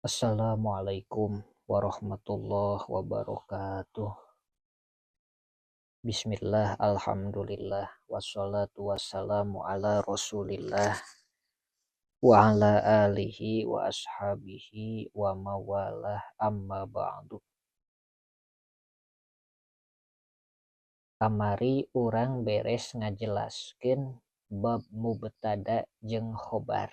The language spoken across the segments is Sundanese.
Assalamualaikum warahmatullahi wabarakatuh. Bismillah, alhamdulillah, wassalatu wassalamu ala rasulillah wa ala alihi wa ashabihi wa mawalah amma ba'du. Kamari urang beres ngajelaskeun bab mubtada jeung khobar.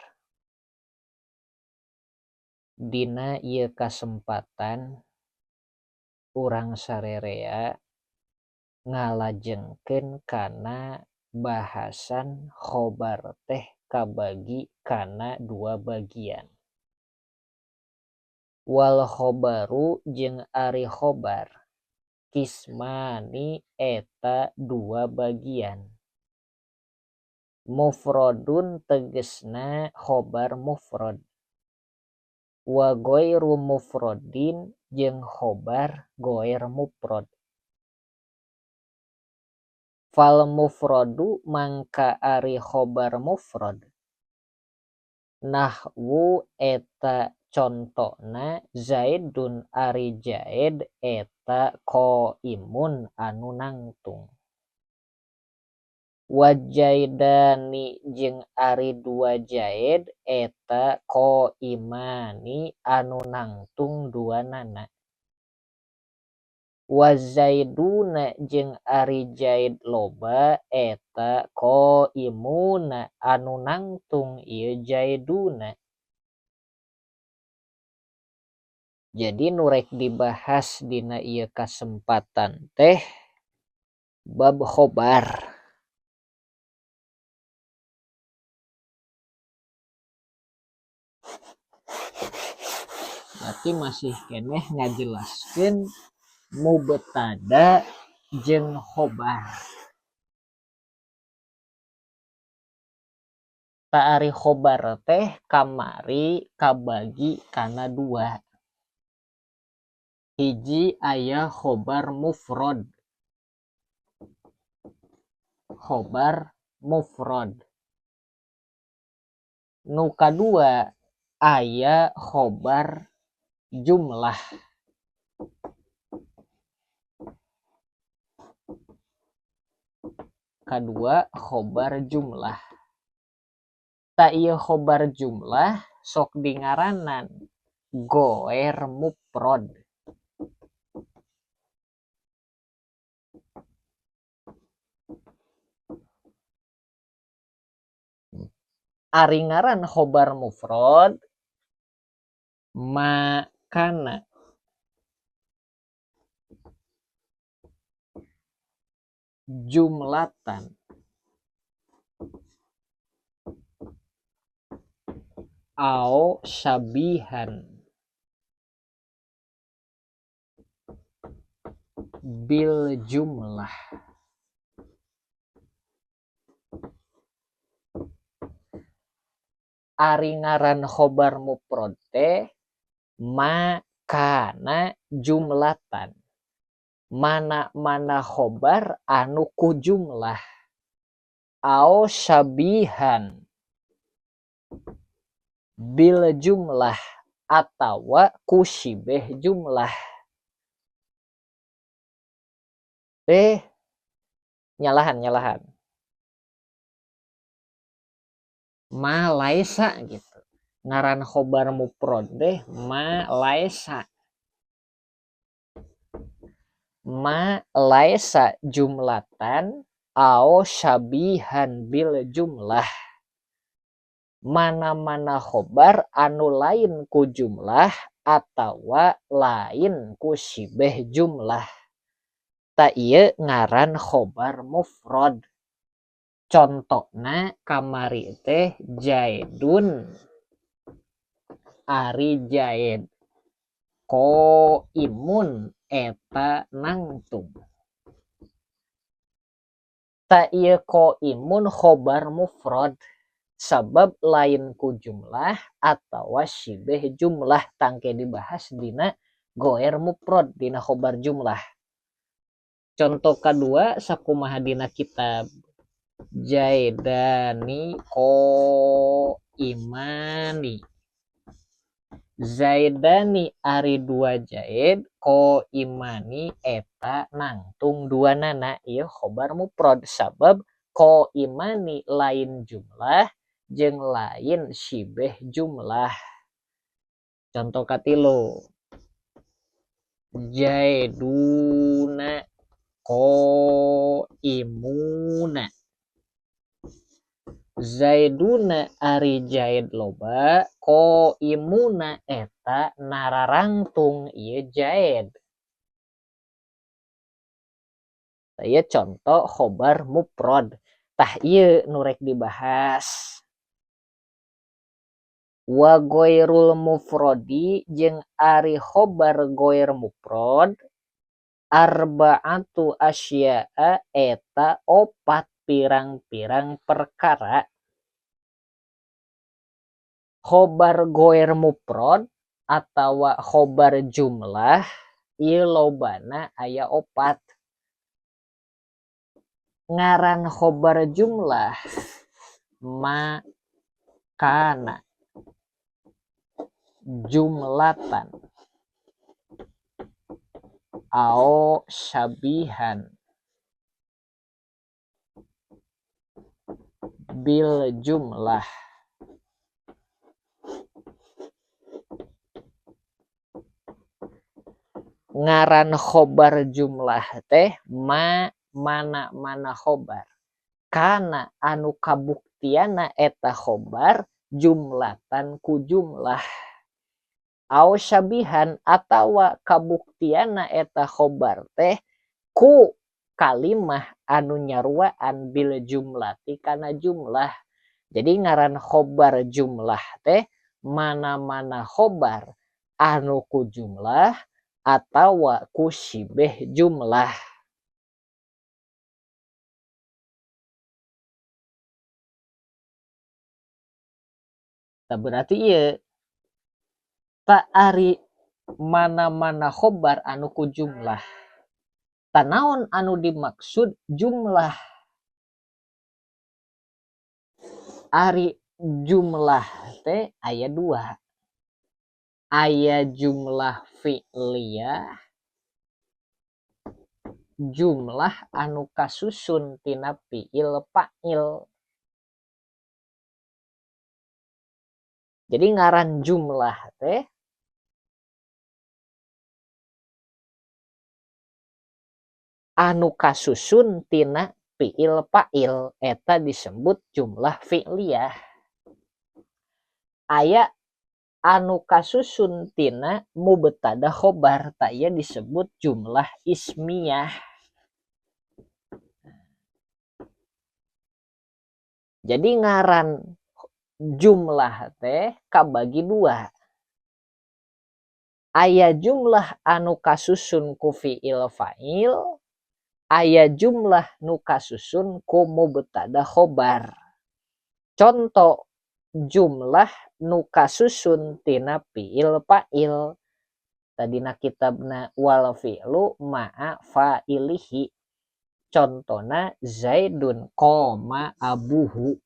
Dina ieu kasempatan urang sarerea ngalajengkeun kana bahasan khobar teh kabagi kana dua bagian. Wal khobaru jeung ari khobar kismani eta dua bagian. Mufrodun tegesna khobar mufrod. Wa ghairu mufrodin jeung khobar ghair mufrod. Fal mufrodu mangka ari khobar mufrod. Nahwu eta contona Zaidun ari Zaid eta qaimun anu nangtung. Wa Zaidani jeung ari dua Zaid eta qaimani anu nangtung duanana. Wa Zaiduna jeung ari Zaid loba eta qaimuna anu nangtung ieu Zaiduna. Jadi nu rek dibahas dina ieu kasempatan teh bab khobar. Berarti masih keneh ngajelaskeun mubtada jeung khobar. Ta ari khobar teh kamari kabagi kana dua. Hiji aya khobar mufrod. Khobar mufrod. Nu kadua aya khobar jumlah. Kadua khobar jumlah. Ta ieu khobar jumlah sok dingaranan ghair mufrod. Ari ngaran khobar mufrod makana jumlatan au syabihan bil jumlah. Ari ngaran khobar mufrod teh makana jumlatan. Mana-mana khobar anu ku jumlah. Au syabihan bil jumlah atawa ku syibeh jumlah. Nyalahan. Ma laisa gitu. Ngaran khobar mufrod deh ma laisa. Ma laisa jumlatan au syabihan bil jumlah. Mana-mana khobar anu lain ku jumlah atawa lain ku syibeh jumlah. Ta ieu ngaran khobar mufrod. Contona kamari teh Zaidun ari Zaid qaimun eta nangtung. Ta ieu qaimun khobar mufrod sabab lain ku jumlah atawa syibeh jumlah tangke dibahas dina ghair mufrod dina khobar jumlah. Contoh kadua sakumaha dina kitab Zaidani qaimani. Zaidani ari dua Zaid ko imani eta nangtung dua nana ieu khobar mufrad sabab ko imani lain jumlah jeung lain shibeh jumlah. Contoh katilu Zaiduna ko imuna. Zaiduna ari Zaid loba ko imuna eta nararangtung ieu Zaid. Ieu contoh khobar mufrad. Tah ieu nu rek dibahas. Wa ghairul mufradi jeung ari khobar ghair mufrad arba'atu asya'a eta opat pirang-pirang perkara. Khobar ghair mufrad atawa khobar jumlah ieu lobana aya opat. Ngaran khobar jumlah ma kana jumlatan ao syabihan bil jumlah. Ngaran khobar jumlah teh mana khobar kana anu kabuktiana eta khobar jumlatan ku jumlah au syabihan atawa kabuktiana eta khobar teh ku kalimah anu nyaruaan bil jumlati kana jumlah. Jadi ngaran khobar jumlah teh mana-mana khobar anu ku jumlah atawa ku shibeh jumlah. Tah berarti ieu tak ari mana-mana khobar anu ku jumlah. Tanaon anu dimaksud jumlah. Ari jumlah teh aya dua. Aya jumlah fi'liyah, jumlah anu kasusun tina fi'il fa'il. Jadi ngaran jumlah teh anu kasusun tina fi'il fa'il eta disebut jumlah fi'liyah. Aya anu kasusun tina mubtada khobar ta ieu disebut jumlah ismiyah. Jadi ngaran jumlah teh kabagi dua. Aya jumlah anu kasusun ku fi'il fa'il, aya jumlah nu kasusun ku mubtada khobar. Contoh jumlah nu kasusun tina fi'il fa'il. Tadina kitabna wal fi'lu ma'a fa'ilihi. Contona Zaidun koma abuhu.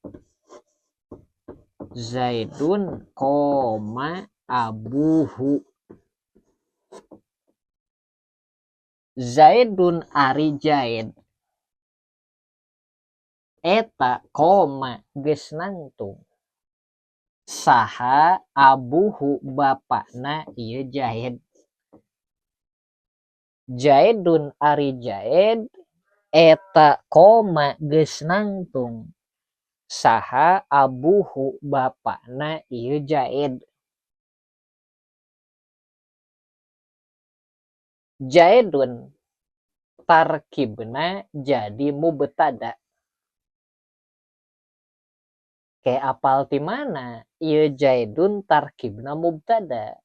Zaidun koma abuhu. Zaidun ari Zaid. Eta koma geus nangtung. Saha abuhu bapakna ieu Zaid. Zaidun ari Zaid. Eta koma geus nangtung. Saha abuhu bapakna ieu Zaid. Zaidun tarkibna jadi mubtada. Kayak apal ti mana? Ieu Zaidun tarkibna mubtada.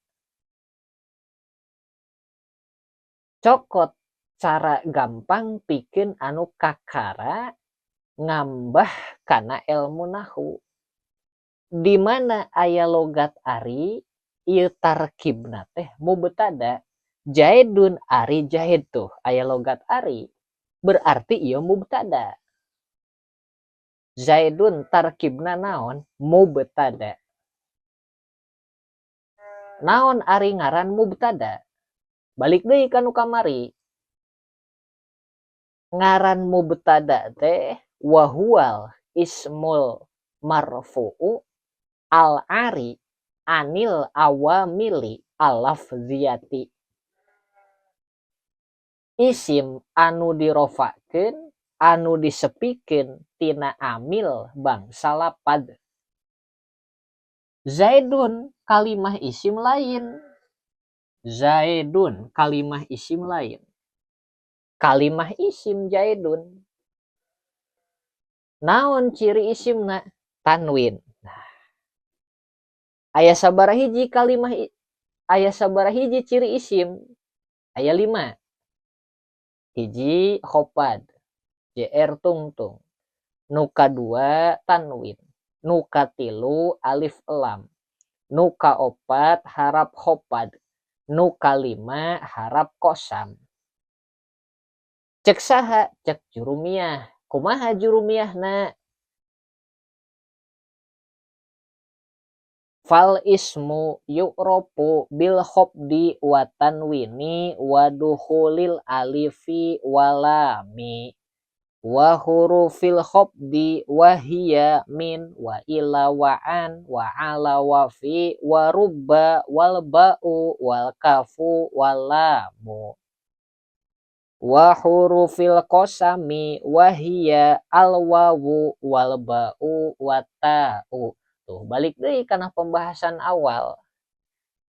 Cokot cara gampang pikeun anu kakara ngambah kana ilmu nahwu. Di mana aya logat ari ieu tarkibna teh mubtada. Zaidun ari Zaid tuh aya logat ari. Berarti ieu mubtada. Zaidun tarkibna naon? Mubtada. Naon ari ngaran mubtada? Balik deui ka nu kamari. Ngaran mubtada teh wahual ismul marfu'u al-ari anil awamili alafziyati. Isim anu dirofakeun anu disepikeun tina amil bangsa lapad. Zaidun kalimah isim lain. Zaidun kalimah isim lain. Kalimah isim Zaidun. Naon ciri isimna? Tanwin. Nah, aya sabaraha hiji kalimah aya sabaraha hiji ciri isim? Aya 5. Hiji khopad, JR tungtung. Nu kadua tanwin. Nu katilu alif lam. Nu kaopat harap khopad. Nu kalima harap kosam. Cek saha? Cek jurumiyah. Kumaha jurumiyahna? Fal ismu yu'rofu bil khobdi wa tanwini wa dukhulil alifi walami wa hurufil khobdi wa hiya min wa ila wa an wa ala wa fi wa rubba wal ba'u wal kafu wal lamu wa hurufil qasami wa hiya al wawu wal ba'u wa ta'u. Tuh, balik deui kana pembahasan awal.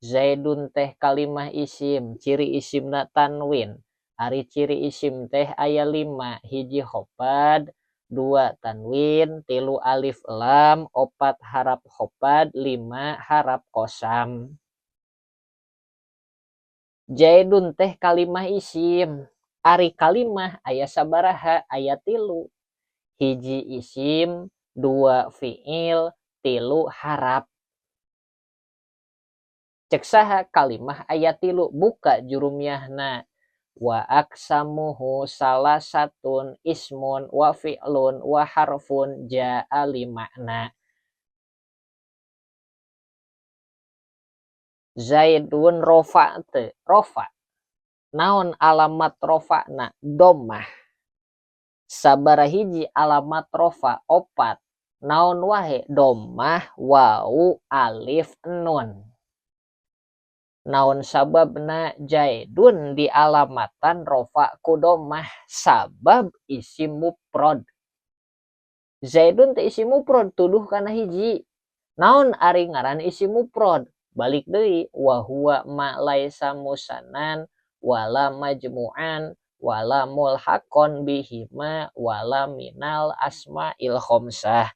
Zaidun teh kalimah isim, ciri isimna tanwin. Ari ciri isim teh aya 5, hiji khopad, 2 tanwin, 3 alif lam, 4 harap khopad, 5 harap kosam. Zaidun teh kalimah isim. Ari kalimah aya sabaraha? Aya 3. Hiji isim, 2 fiil, 3 harap. Cek saha? Kalimah aya 3. Buka jurumiyahna. Wa aksamuhu salah satun ismun wa fi'lun wa harfun ja'a lima'na. Zaidun rofa teu? Rofa. Naon alamat rofana? Dhammah. Sabaraha hiji alamat rofa? 4. Naon wae? Dhammah, wawu, alif, nun. Naon sababna? Zaidun di alamatan rofa ku dhammah sabab isim mufrad. Zaidun teh isim mufrad tuduh kana hiji. Naon ari ngaran isim mufrad? Balik deui wa huwa ma laisa musannan wala majmu'an wala mulhaqon bihima wala minal asma'il khamsah.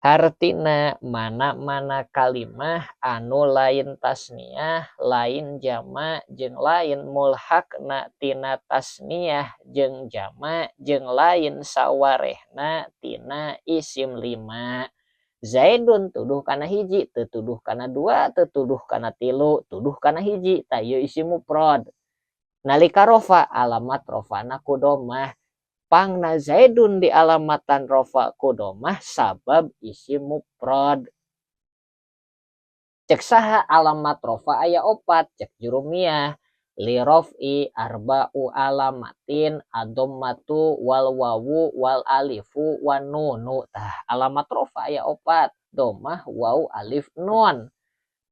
Artina mana-mana kalimah anu lain tasniah, lain jama, jeung lain mulhaqna tina tasniah jeung jama, jeung lain sawarehna tina isim 5. Zaidun tuduh kana hiji, teu tuduh kana 2, teu tuduh kana 3, tuduh kana hiji, tah ieu isim mufrad. Nalika rofa, alamat rofana ku dhammah. Pangna Zaidun di alamatan rofa ku dhammah sabab isim mufrad. Cek saha? Alamat rofa aya 4. Cek jurumiyah. Li raf'i arba'u alamatin ad-dhammatu wal wawu wal alifu wan nunu. Tah, alamat rofa aya 4. Dhammah, waw, alif, nun.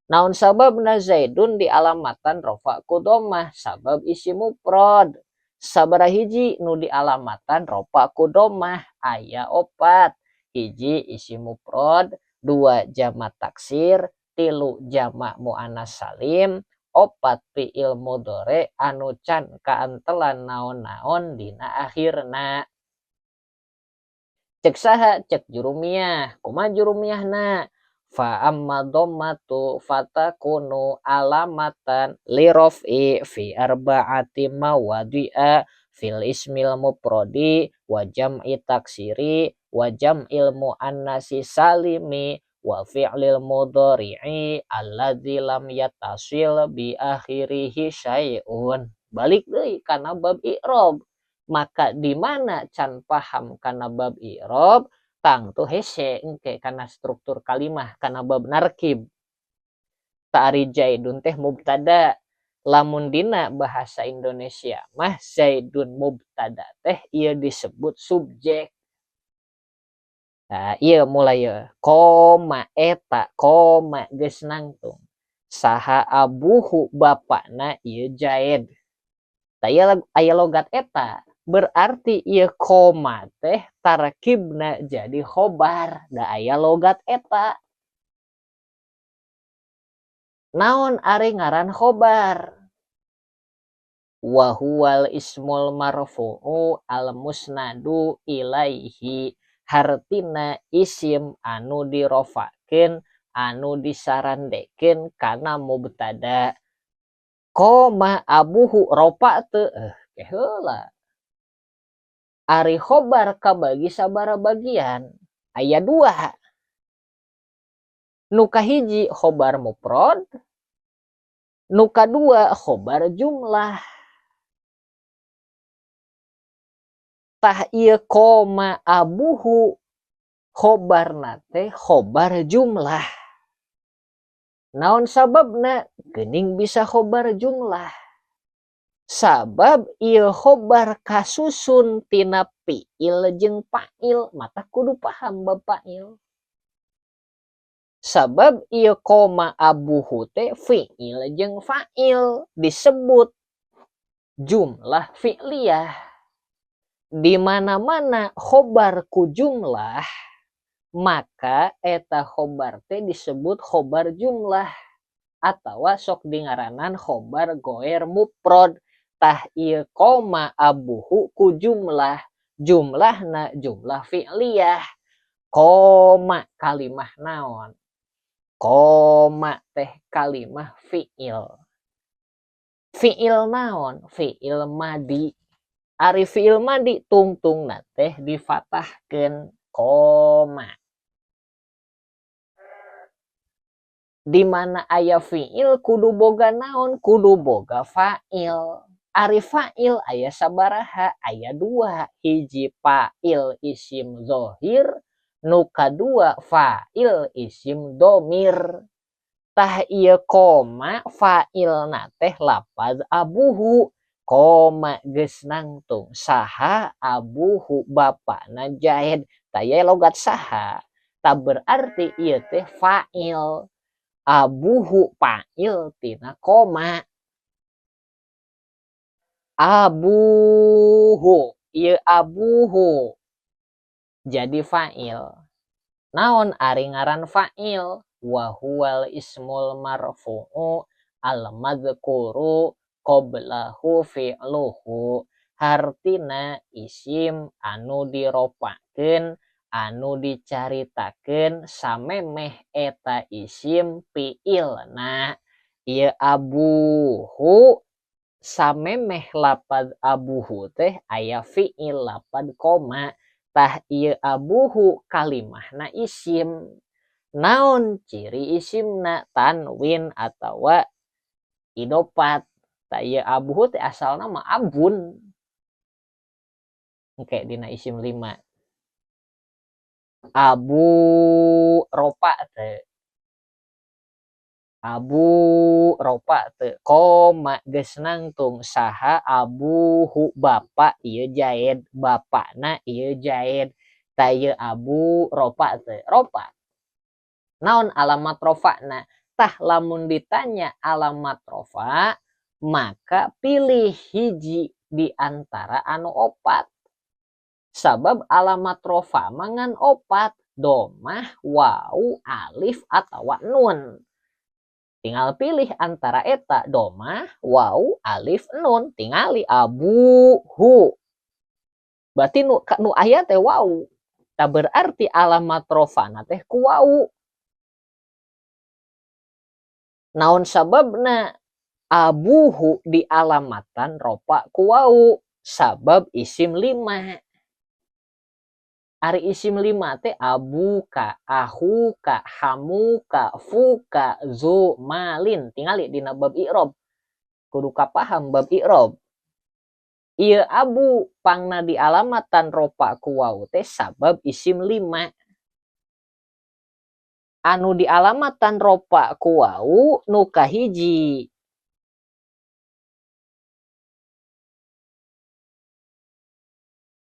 Naon sababna Zaidun di alamatan rofa ku dhammah? Sabab isim mufrad. Sabaraha hiji nu di alamatan rofa ku dhammah? Aya 4. Hiji isim mufrad, 2 jamak taksir, 3 jamak muannas salim, 4 fiil mudhari anu can kaantelan naon-naon dina akhirna. Cek saha? Cek jurumiyah. Kumaha jurumiyahna? Fa amma dhammatu fatakunu alamatan li raf'i fi arba'ati mawadi'a fil ismil mufradi wa jam'i taksiri wa jam'il muannasi salimi wa fi'lil mudhari'i alladzi lam yattasil bi akhirihi syai'un. Balik deui kana bab i'rab. Maka di mana can paham kana bab i'rab, tang tuh hese engke kana struktur kalimah kana bab narkib. Ta'ari Zaidun teh mubtada. Lamun dina bahasa Indonesia mah Zaidun mubtada teh ieu disebut subjek. Nah, iya mulai ya. Koma eta koma geus nangtung. Saha abuhu bapakna ieu Zaid. Tah aya logat eta. Berarti ieu koma teh tarakibna jadi khobar. Da aya logat eta. Naon ari ngaran khobar? Wa huwal ismul marfu'u al musnadu ilaihi, hartina isim anu dirofakeun anu disarandekeun kana mubtada. Koma abuhu ropa teu heula. Ari khobar kabagi sabaraha bagian? Aya 2. Nu kahiji khobar mufrad, nu kadua khobar jumlah. Tah ieu koma abuhu khobarna teh khobar jumlah. Naon sababna geuning bisa khobar jumlah? Sabab ieu khobar kasusun tina fiil jeung fa'il, mata kudu paham bab fa'il. Sabab ieu koma abuhu teh fiil jeung fa'il disebut jumlah fi'liyah. Di mana-mana khobar ku jumlah, maka eta khobar teh disebut khobar jumlah atawa sok dingaranan khobar goer mufrad. Tah ieu koma abuhu ku jumlah, jumlahna jumlah fi'liyah. Koma kalimah naon? Koma teh kalimah fi'il. Fi'il naon? Fi'il madi. Ari fi'il madi tungtungna teh difatahkeun koma. Di mana aya fi'il kudu boga naon? Kudu boga fa'il. Ari fa'il aya sabaraha? Aya 2. Hiji fa'il isim dzohir, nu kadua fa'il isim dhamir. Tah ieu koma fa'ilna teh lapaz abuhu. Koma geus nangtung. Saha abuhu bapana Zaid. Tah ieu logat saha. Tah berarti ieu teh fa'il. Abuhu fa'il tina koma. Abuhu. Ieu abuhu jadi fa'il. Naon ari ngaran fa'il? Wa huwal ismul marfu'u al madzkuru qablahu fi'luhu. Hartina isim anu diropakeun anu dicaritakeun samemeh eta isim fi'ilna. Ieu abuhu samemeh lapad abuhu teh aya fi'il lapad koma. Tah ieu abuhu kalimahna isim. Naon ciri isimna? Tanwin atawa idofat. Tah ieu abuhu teh asalna mah abun. Engke dina isim 5. Abu ropa teh. Abu ropa teu. Koma geus nangtung. Saha abuhu bapa ieu Zaid. Bapana ieu Zaid. Tah ieu abu ropa teu. Ropa. Naon alamat rofana? Tah lamun ditanya alamat rofa, maka pilih hiji di antara anu 4. Sabab alamat rofa mangan 4. Domah, waw, alif, atawa nun. Tinggal pilih antara eta domah, waw, alif, nun. Tingali abuhu. Berarti nu aya teh waw. Tah berarti alamat rofana teh ku waw. Naon sababna? Abuhu dialamatan ropa ku waw. Sabab isim 5. Ari isim 5 teh abuka, ahuka, hamuka, fuka, zumalin. Tingali dina bab i'rob. Kudu kapaham bab i'rob. Ieu abu pangna dialamatan ropa ku waw teh sabab isim 5. anu di alamatan ropa ku wau nu kahiji.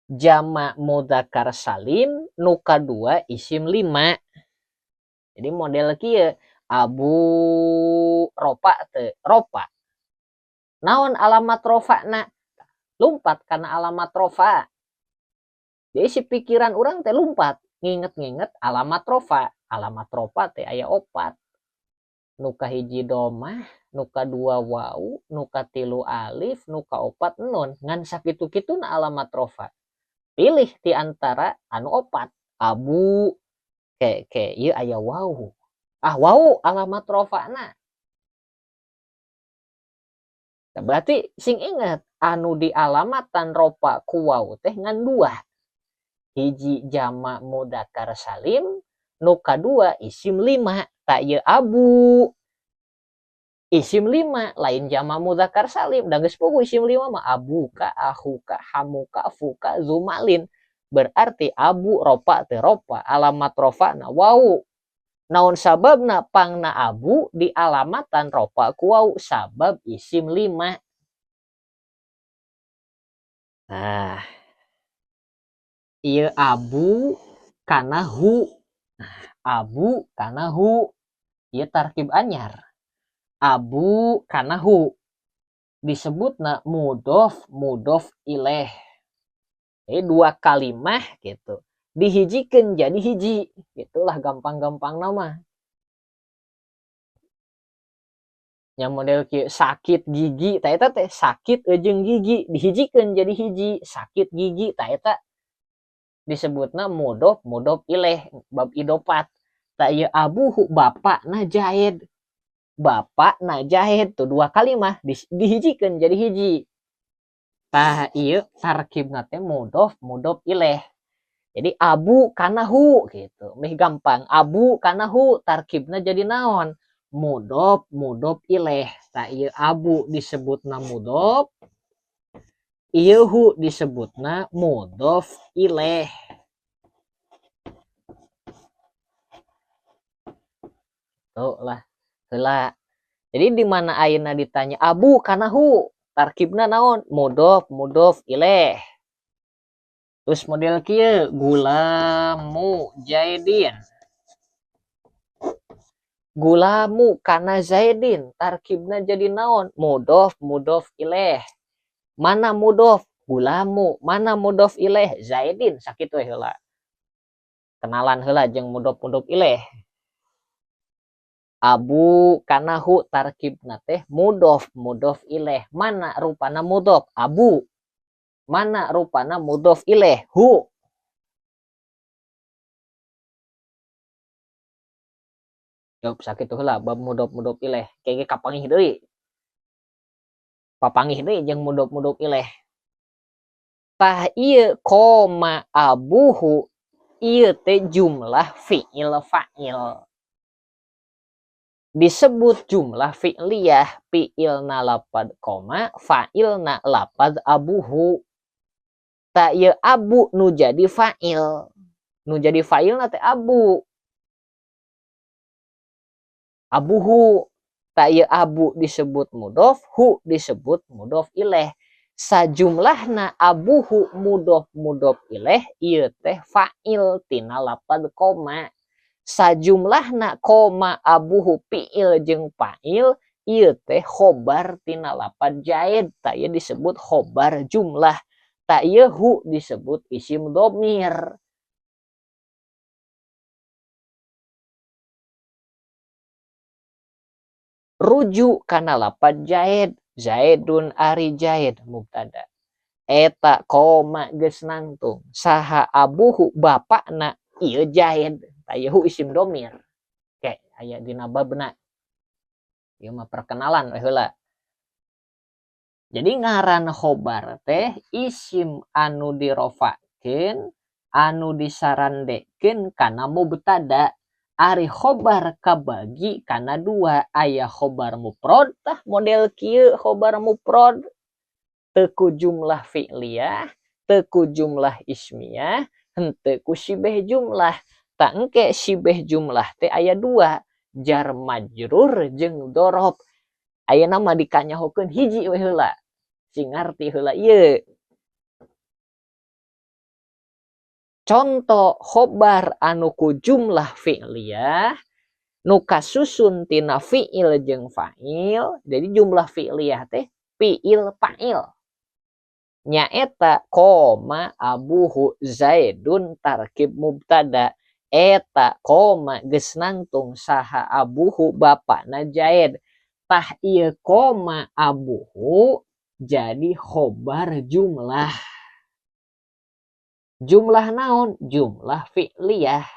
Jama mudzakkar salim, nu kadua isim 5. Jadi model kieu abu ropa teu ropa. Naon alamat rofana? Lumpat karena alamat rofa. Jadi si pikiran orang teh lumpat nginget-nginget alamat rofa. Alamat rofa teh aya 4. Nu kahiji domah, nu kadua wau, nu katilu alif, nu kaopat nun. Ngan sakitu-kituna alamat rofa. Pilih di antara anu 4. Abu ke ieu aya wau. Wau alamat rofana. Berarti sing inget anu di alamatan ropa ku wau teh ngan 2. Hiji jama mudzakkar salim, nu kadua isim 5. Tak ieu abu. Isim 5 lain jama mudzakkar salim. Da geus puguh isim 5 mah abuka, akhuka, hamuka, fuka, zumalin. Berarti abu ropa teu ropa, alamat rofana wau. Naon sababna pangna abu di alamatan ropa ku wau sabab isim 5. Nah, ieu abu kana hu. Abu kana hu. Ieu tarkib anyar. Abu kana hu. Disebutna mudhof ilaih. Jadi 2 kalimah gitu. Dihijikeun jadi hiji. Itulah gampang-gampang nama. Yang model kieu sakit gigi ta eta teh sakit jeung gigi dihijikeun jadi hiji. Sakit gigi ta eta disebutna mudhof ilaih bab idofat. Ta ieu abuhu bapakna Zaid. Bapakna Zaid tuh 2 kalimah dihijikeun jadi hiji. Tah ieu tarkibna teh mudhof ilaih. Jadi abu kana hu gitu. Meh gampang. Abu kana hu tarkibna jadi naon? Mudhof ilaih. Tah ieu abu disebutna mudhof. Ieu hu disebutna mudhof ilaih. Tuh lah. Heula. Jadi di mana ayeuna ditanya abu kana hu? Tarkibna naon? Mudhof ilaih. Terus model kieu gulamu Zaidin. Gulamu kana Zaidin tarkibna jadi naon? Mudhof ilaih. Mana mudhof? Gulamu. Mana mudhof ilaih? Zaidin. Sakitu we heula. Kenalan heula jeung mudhof ilaih. Abu kana hu tarkibna teh mudhof ilaih. Mana rupana mudhof? Abu. Mana rupana mudhof ilaih? Hu. Jawab sakitu heula bab mudhof ilaih. Kege kapangih deui. Papangih deui jeung mudhof ilaih. Tah ieu koma abuhu ieu teh jumlah fi'il fa'il. Disebut jumlah fi'liyah, fi'ilna lapad koma, fa'ilna lapad abuhu. Ta ieu abu nu jadi fa'il. Nu jadi fa'ilna teh abu. Abuhu. Ta ieu abu disebut mudhof, hu disebut mudhof ilaih. Sajumlahna abuhu mudhof ilaih ieu teh fa'il tina lapad koma. Sajumlahna koma abuhu fi'il jeung fa'il ieu teh khobar tina lapad Zaid. Ta ieu disebut khobar jumlah. Ta ieu hu disebut isim dhamir. Rujuk kana lapad Zaid. Zaidun ari Zaid mubtada. Eta koma geus nangtung. Saha abuhu bapakna ieu Zaid. Ta ieu hu isim dhamir. Oke, aya dina babna. Ieu mah perkenalan we heula. Jadi ngaran khobar teh isim anu dirofakeun, anu disarandekeun kana mubtada. Ari khobar kabagi kana 2. Aya khobar mufrad tah model kieu khobar mufrad. Teu ku jumlah fi'liyah, teu ku jumlah ismiyah, henteu ku sibeh jumlah. tak engke sibeh jumlah teh aya dua, jar majrur jeung dorob. Aya nama dikanyahokeun hiji we heula. Sing ngarti heula ieu. Contoh khobar anu ku jumlah fi'liyah nu kasusun tina fi'il jeung fa'il. Jadi jumlah fi'liyah teh fi'il fa'il. Nyaeta koma abuhu zaidun tarkib mubtada. Eta koma geus nangtung saha abuhu bapana Zaid. Tah ieu koma abuhu jadi khobar jumlah. Jumlah naon? Jumlah fi'liyah.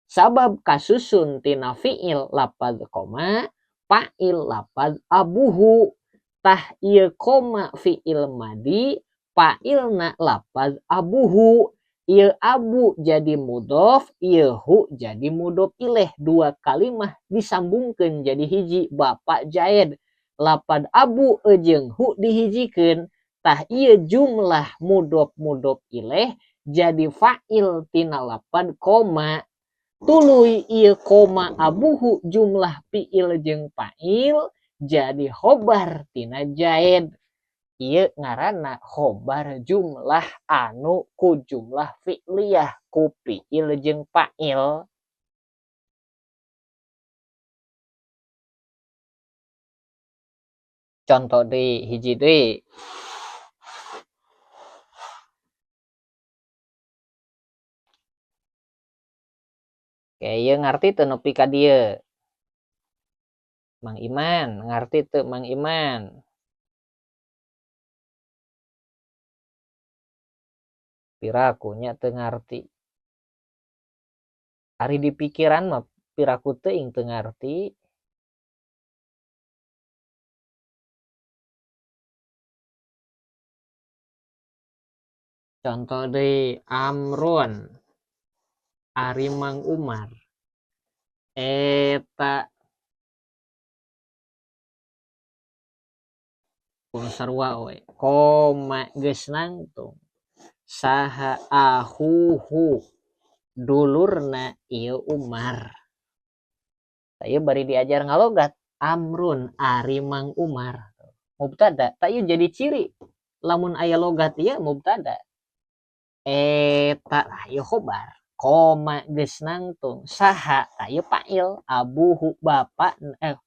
Sabab kasusun tina fi'il lapad koma, fa'il lapad abuhu. Tah ieu koma fi'il madi, fa'ilna lapad abuhu. Ieu abu jadi mudhof, ieu hu jadi mudhof ilaih. Dua kalimah disambungkeun jadi hiji, Bapak Zaid. Lapad abu jeung hu dihijikeun. Tah ieu jumlah mudhof ilaih jadi fa'il tina lapad koma. Tuluy ieu koma abuhu jumlah fi'il jeung fa'il jadi khobar tina Zaid. Ieu ngaranna khobar jumlah anu ku jumlah fi'liyah ku fi'il jeung fa'il. Contoh deui hiji deui. Oke, ieu ngarti teu nepi ka dieu? Mang Iman, ngarti teu Mang Iman? Piraku nya teu ngarti. Ari di pikiran mah piraku teuing teu ngarti. Contoh deui Amrun. Ari Mang Umar. Eta sarua we. Koma geus nangtung saha ahuhu dulurna ieu Umar. Saya bari diajar ngalogat Amrun ari Mang Umar. Mubtada. Ta ieu jadi ciri lamun aya logat ieu mubtada. Eta ieu khobar. Koma geus nangtung saha ta ieu fa'il, abuhu bapak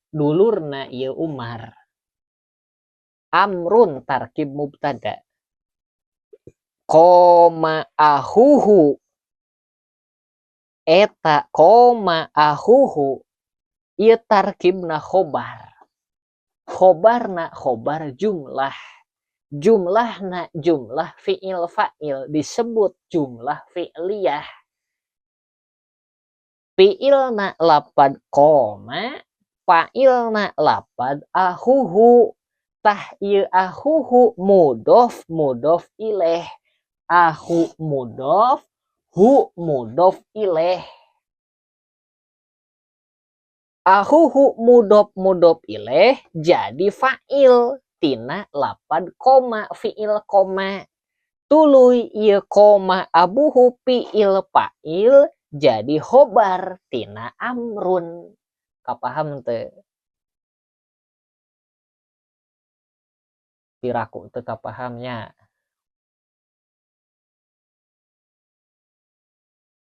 dulurna ieu Umar. Amrun tarkib mubtada. Koma ahuhu. Eta koma ahuhu. Ieu tarkibna khobar. Khobarna khobar jumlah. Jumlahna jumlah fi'il fa'il disebut jumlah fi'liyah. Fi'ilna lapad koma, fa'ilna lapad ahuhu. Tah ieu ahuhu mudhof ilaih. Ahu mudhof, hu mudhof ilaih. Ahuhu mudhof ilaih jadi fa'il tina lapad koma fi'il koma. Tuluy ieu koma abuhu fi'il fa'il jadi khobar tina Amrun. Kapaham teu? Piraku teu kapahamnya.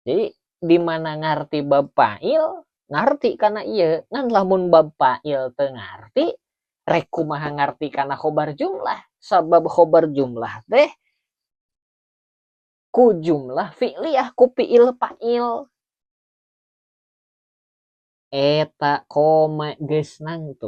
Jadi di mana ngarti bab fa'il ngarti kana ieu. Ngan lamun bab fa'il teu ngarti rek kumaha ngarti kana khobar jumlah. Sabab khobar jumlah teh ku jumlah fi'liyah ku fi'il fa'il. Eta koma geus nangtung